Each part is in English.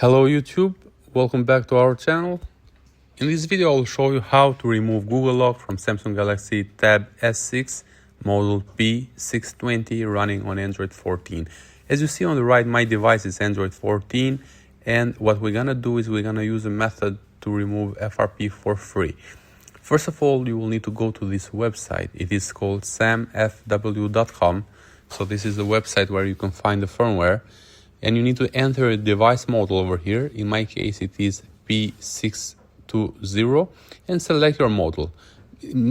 Hello YouTube, welcome back to our channel. In this video I'll show you how to remove Google Lock from Samsung Galaxy Tab S6 model P620 running on Android 14. As you see on the right, my device is Android 14, and what we're gonna do is we're gonna use a method to remove FRP for free. First of all, you will need to go to this website. It is called samfw.com. So this is the website where you can find the firmware. And you need to enter a device model over here. In my case, it is P620, and select your model.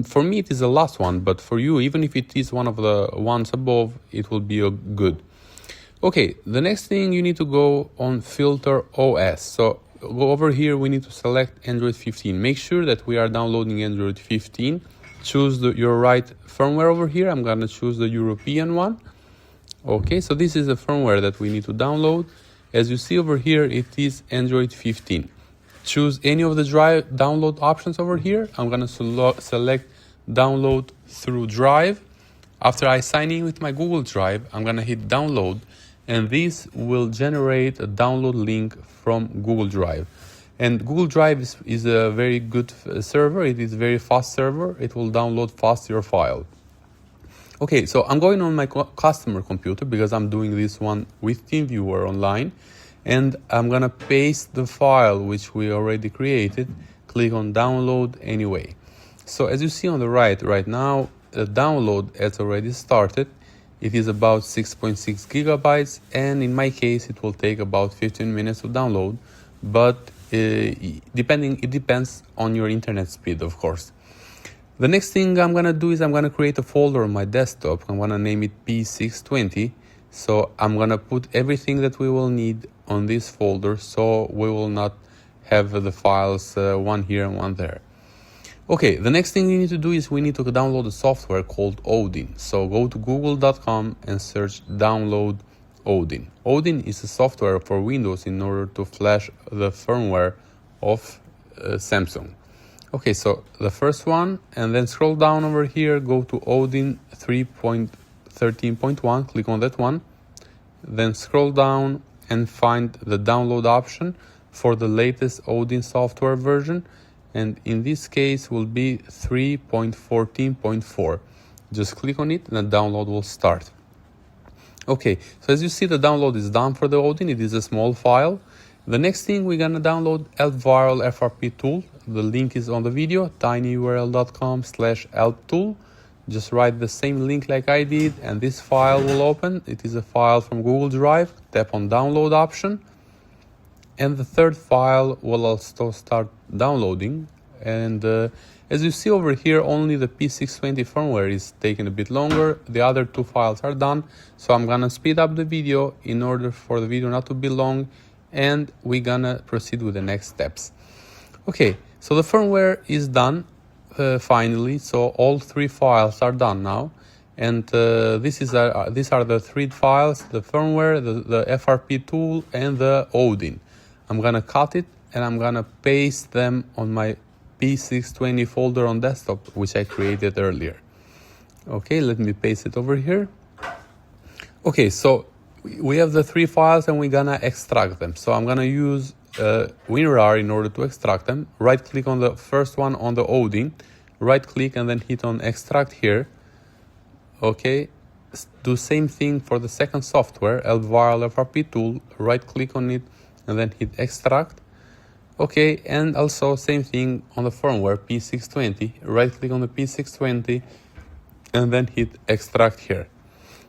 For me, it is the last one, but for you, even if it is one of the ones above, it will be good. Okay, the next thing, you need to go on Filter OS. So go over here, we need to select Android 15. Make sure that we are downloading Android 15. Choose your right firmware over here. I'm gonna choose the European one. Okay, so this is the firmware that we need to download. As you see over here, it is Android 15. Choose any of the download options over here. I'm going to select download through Drive. After I sign in with my Google Drive, I'm going to hit download, and this will generate a download link from Google Drive. And Google Drive is a very good server. It is a very fast server. It will download fast your file. Okay, so I'm going on my customer computer because I'm doing this one with TeamViewer online, and I'm gonna paste the file which we already created. Click on download anyway. So as you see on the right now, the download has already started. It is about 6.6 gigabytes, and in my case it will take about 15 minutes to download, but it depends on your internet speed, of course. The next thing I'm going to do is I'm going to create a folder on my desktop. I'm going to name it P620. So I'm going to put everything that we will need on this folder, so we will not have the files one here and one there. Okay, the next thing you need to do is we need to download a software called Odin. So go to google.com and search download Odin. Odin is a software for Windows in order to flash the firmware of Samsung. Okay, so the first one, and then scroll down over here, go to Odin 3.13.1, click on that one, then scroll down and find the download option for the latest Odin software version, and in this case will be 3.14.4. Just click on it and the download will start. Okay, so as you see, the download is done for the Odin. It is a small file. The next thing, we're gonna download elpviral FRP tool. The link is on the video, tinyurl.com/elptool. Just write the same link like I did, and this file will open. It is a file from Google Drive. Tap on download option, and the third file will also start downloading. And as you see over here, only the P620 firmware is taking a bit longer. The other two files are done, so I'm gonna speed up the video in order for the video not to be long, and we're gonna proceed with the next steps. Okay, so the firmware is done finally. So all three files are done now, and these are the three files: the firmware, the FRP tool, and the Odin. I'm gonna cut it and I'm gonna paste them on my P620 folder on desktop, which I created earlier. Okay, let me paste it over here. Okay, so we have the three files and we're gonna extract them. So I'm gonna use WinRAR in order to extract them. Right click on the first one on the Odin, right click and then hit on extract here. Okay, do same thing for the second software, elpviral FRP tool, right click on it and then hit extract. Okay, and also same thing on the firmware P620, right click on the P620 and then hit extract here.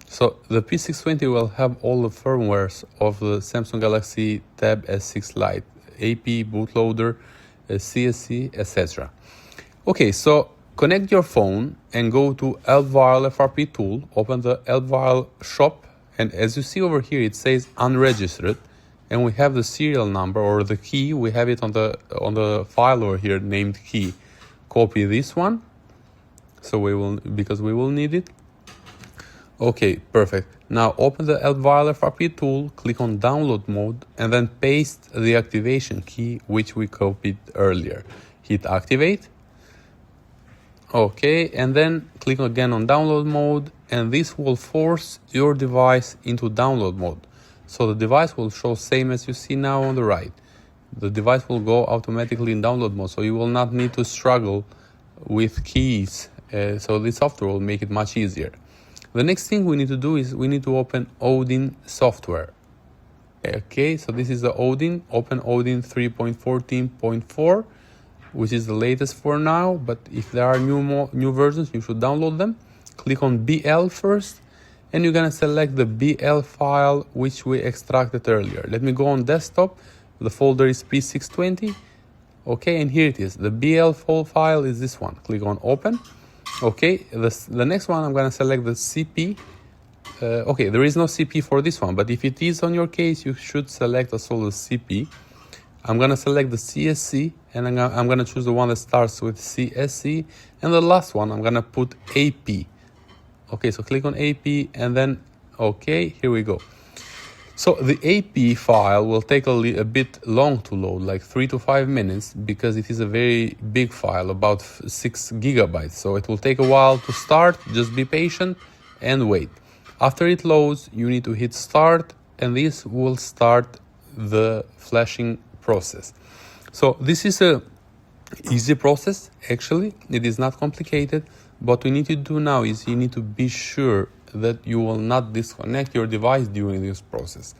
So the P620 will have all the firmwares of the Samsung Galaxy Tab S6 Lite, AP, bootloader, CSC, etc. Okay, so connect your phone and go to elpviral FRP tool, open the elpviral shop, and as you see over here, it says unregistered, and we have the serial number or the key. We have it on the file over here named key. Copy this one, so because we will need it. Okay, perfect. Now open the elpviral FRP tool, click on download mode, and then paste the activation key which we copied earlier. Hit activate. Okay, and then click again on download mode, and this will force your device into download mode. So the device will show same as you see now on the right. The device will go automatically in download mode, so you will not need to struggle with keys. So this software will make it much easier. The next thing we need to do is we need to open Odin software. Okay, so this is the Odin. Open Odin 3.14.4, which is the latest for now, but if there are new versions, you should download them. Click on BL first, and you're gonna select the BL file which we extracted earlier. Let me go on desktop. The folder is P620. Okay, and here it is. The BL file is this one. Click on open. Okay, the next one I'm gonna select the CP. Okay, there is no CP for this one, but if it is on your case, you should select also the CP. I'm gonna select the CSC, and I'm gonna choose the one that starts with CSC, and the last one I'm gonna put AP. Okay, so click on AP, and then okay, here we go. So the AP file will take a bit long to load, like 3 to 5 minutes, because it is a very big file, about 6 gigabytes. So it will take a while to start. Just be patient and wait. After it loads, you need to hit start, and this will start the flashing process. So this is a easy process. Actually, it is not complicated. What we need to do now is you need to be sure that you will not disconnect your device during this process,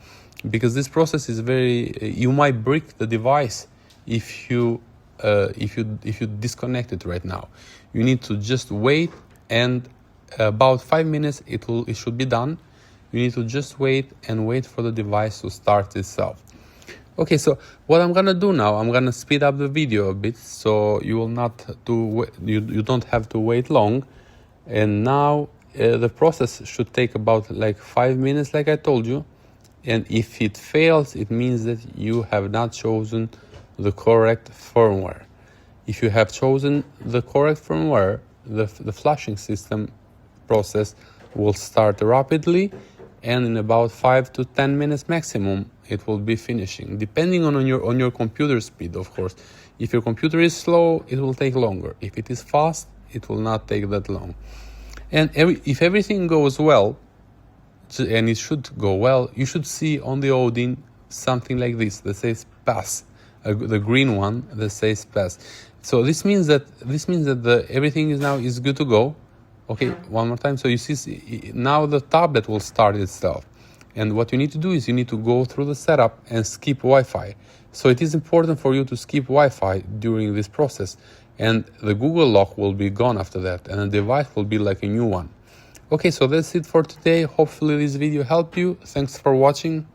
because this process is you might break the device if you disconnect it right now. You need to just wait, and about 5 minutes it should be done. You need to just wait for the device to start itself. Okay, so what I'm gonna do now, I'm gonna speed up the video a bit, so you will not you don't have to wait long. And now the process should take about like 5 minutes, like I told you. And if it fails, it means that you have not chosen the correct firmware. If you have chosen the correct firmware, the flashing system process will start rapidly, and in about 5 to 10 minutes maximum, it will be finishing, depending on your computer speed, of course. If your computer is slow, it will take longer. If it is fast, it will not take that long. And if everything goes well, and it should go well, you should see on the Odin something like this that says pass, the green one that says pass. So this means that everything is good to go. Okay, one more time. So you see now the tablet will start itself. And what you need to do is you need to go through the setup and skip Wi-Fi. So it is important for you to skip Wi-Fi during this process. And the Google Lock will be gone after that, and the device will be like a new one. Okay, so that's it for today. Hopefully this video helped you. Thanks for watching.